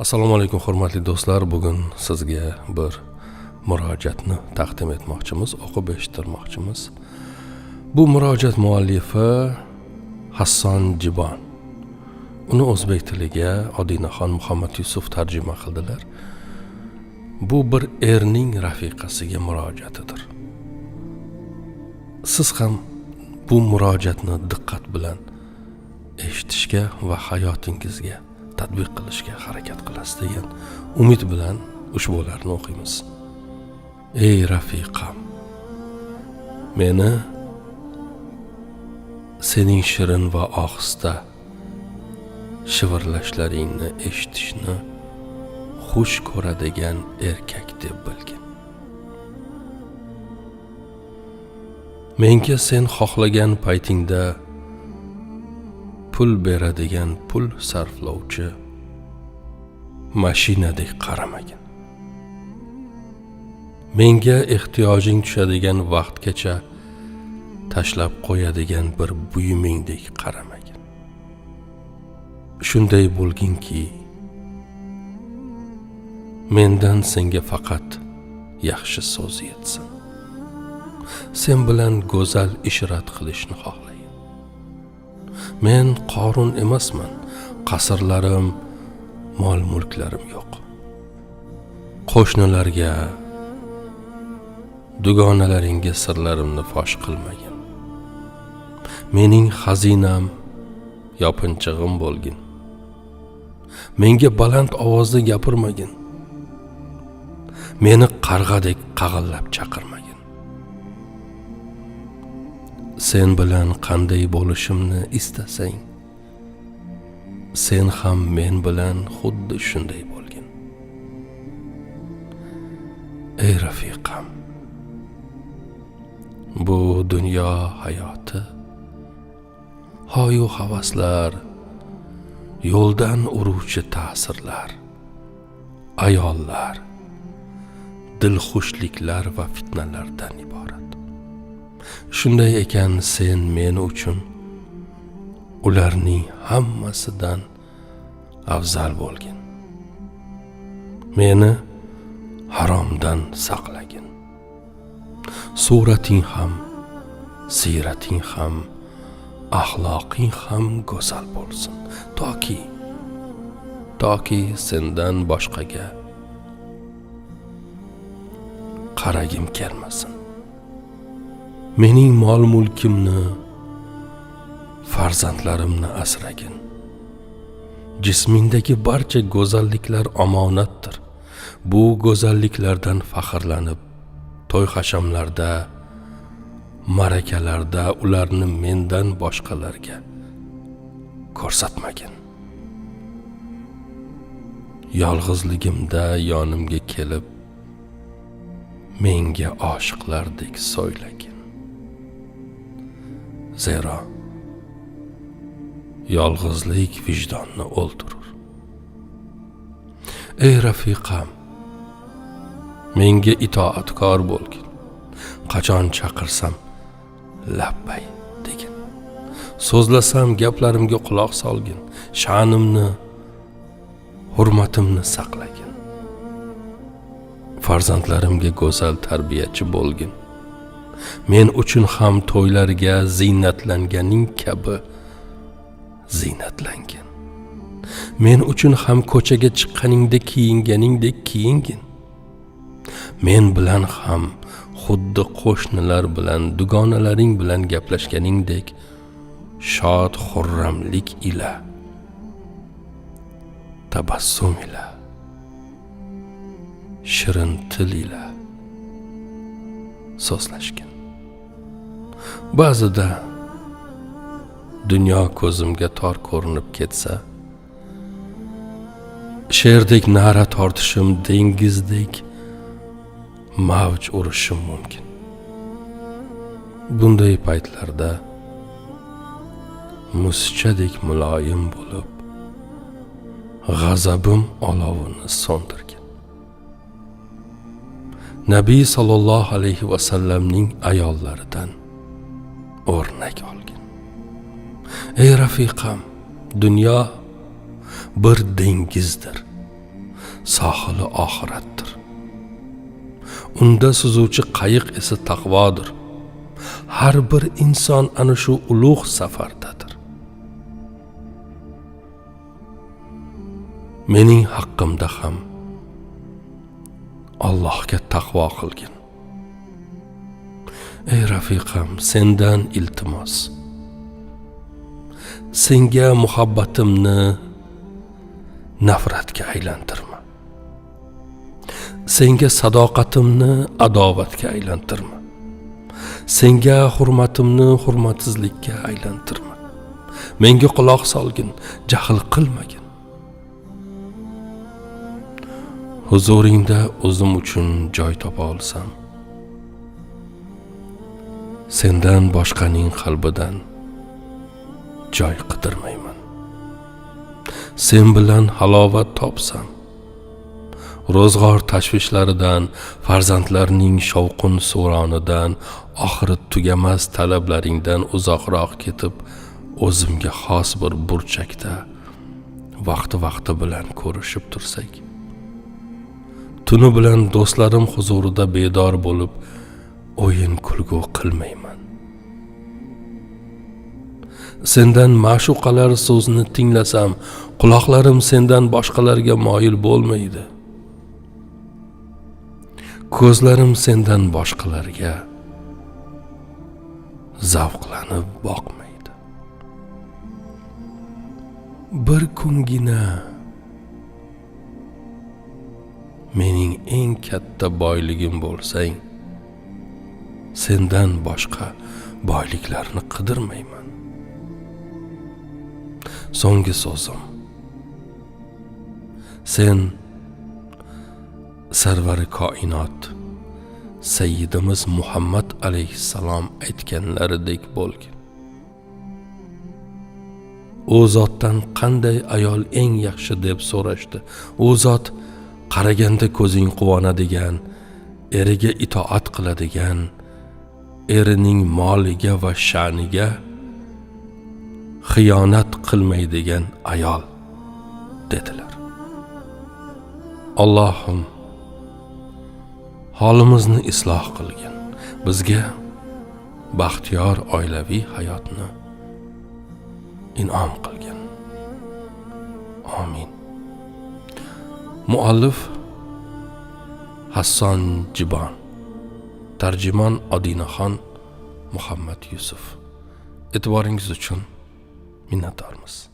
Assalomu alaykum hurmatli do'stlar. Bugun sizga bir murojaatni taqdim etmoqchimiz, o'qib eshittirmoqchimiz. Bu murojaat muallifi Hasson Jibon. Uni o'zbek tiliga Odinaxon Muhammad Yusuf tarjima qildilar. Bu bir erning rafiqasiga murojaatidir. Siz ham bu murojaatni diqqat bilan eshitishga va hayotingizga tatbiq qilishga harakat qilasiz degan umid bilan ushbularni o'qiymiz. Ey rafiqam, meni sening shirin va ohista shivirlashlaringni eshitishni xush ko'radigan erkak deb bilgin. Menga sen xohlagan paytingda pul beradigan pul sarflovchi mashinadek qaramagin. Menga ehtiyojing tushadigan vaqtgacha tashlab qo'yadigan bir buyumingdek qaramagin. Shunday bo'lginki, mendan senga faqat yaxshi so'z yetsin. Sen bilan go'zal ishrat qilishni xohlayman. Men Qorun emasman, qasrlarim, mol-mulklarim yo'q. Qo'shnilarga, dugonalaringga sirlarimni fosh qilmagin. Mening xazinam, yopinchig'im bo'lgin. Menga baland ovozda gapirmagin. Meni qarg'adek qag'illab chaqirmagin. Sen bilan qanday bo'lishimni istasang, sen ham men bilan xuddi shunday bo'lgin. Ey rafiqam, bu dunyo hayoti, hoyu havaslar, yo'ldan uruvchi ta'sirlar, ayollar, dilxushliklar va fitnalardan iborat. Shunday ekan, sen men uchun ularning hammasidan afzal bo'lgin. Meni haromdan saqlagin. Surating ham, sirating ham, axloqing ham go'zal bo'lsin, toki sendan boshqaga qaragim kelmasin. Mening mol-mulkimni, farzandlarimni asragin. Jismingdagi barcha go'zalliklar omonatdir. Bu go'zalliklardan faxrlanib, to'y-hashamlarda, marakalarda ularni mendan boshqalarga ko'rsatmagin. Yolg'izligimda yonimga kelib, menga oshiqlardek so'ylagin. Zero yolg'izlik vijdonni o'ldirur. Ey rafiqam, menga itoatkor bo'lgin. Qachon chaqirsam labbay degin. So'zlasam gaplarimga quloq solgin. Sha'nimni, hurmatimni saqlagin. Farzandlarimga go'zal tarbiyachi bo'lgin. Men uchun ham to'ylarga ziynatlanganing kabi ziynatlangin. Men uchun ham ko'chaga chiqqaningda kiyinganingdek kiyingin. Men bilan ham xuddi qo'shnilar bilan, dugonalaring bilan gaplashganingdek shod xurramlik ila, tabassum ila, shirin til ila so'zlashgin. Ba'zida dunyo ko'zimga tor ko'rinib ketsa, sherdek na'ra tortishim, dengizdek mavj urishim mumkin. Bunday paytlarda musichadek muloyim bo'lib, g'azabim olovini so'ndirgin. Nabiy sallallohu alayhi va sallamning ayollaridan o'rnak olgin. Ey rafiqam, dunyo bir dengizdir. sohili oxiratdir. Unda suzuvchi qayiq esa taqvodir. Har bir inson ana shu ulug' safardadir. Mening haqqimda ham Allohga taqvo qilgin. Ey rafiqam, sendan iltimos. Senga muhabbatimni nafratga aylantirma. Senga sadoqatimni adovatga aylantirma. Senga hurmatimni hurmatsizlikka aylantirma. Menga quloq solgin, jahl qilmagin. Huzuringda o'zim uchun joy topa olsam, sendan boshqaning qalbidan joy qidirmayman. Sen bilan halovat topsam, ro'zg'or tashvishlaridan, farzandlarning shovqin suronidan, oxiri tugamas talablaringdan uzoqroq ketib, o'zimga xos bir burchakda vaqti bilan ko'rishib tursak, tuni bilan do'stlarim huzurida bedor bo'lib, o'yin kulgu qilmayman. Sendan ma'shuqalar so'zni tinglasam, quloqlarim sendan boshqalarga moyil bo'lmaydi. Ko'zlarim sendan boshqalarga zavqlanib boqmaydi. Bir kungina mening eng katta boyligim bo'lsang, sendan boshqa boyliklarni qidirmayman. So'nggi so'zim. Sen sarvari koinot Sayyidimiz Muhammad alayhissalom aytganlaridek bo'lgin. U zotdan qanday ayol eng yaxshi deb so'rashdi. U zot qaraganda ko'zing quvonadigan, eriga itoat qiladigan, erining moliga va sha'niga xiyonat qilmaydigan ayol dedilar. Allohim holimizni isloh qilgin. Bizga baxtiyor oilaviy hayotni in'om qilgin. Amin. Muallif Hasson Jibon, tarjimon Odinaxon Muhammad Yusuf. E'tiboringiz uchun minnatdormiz.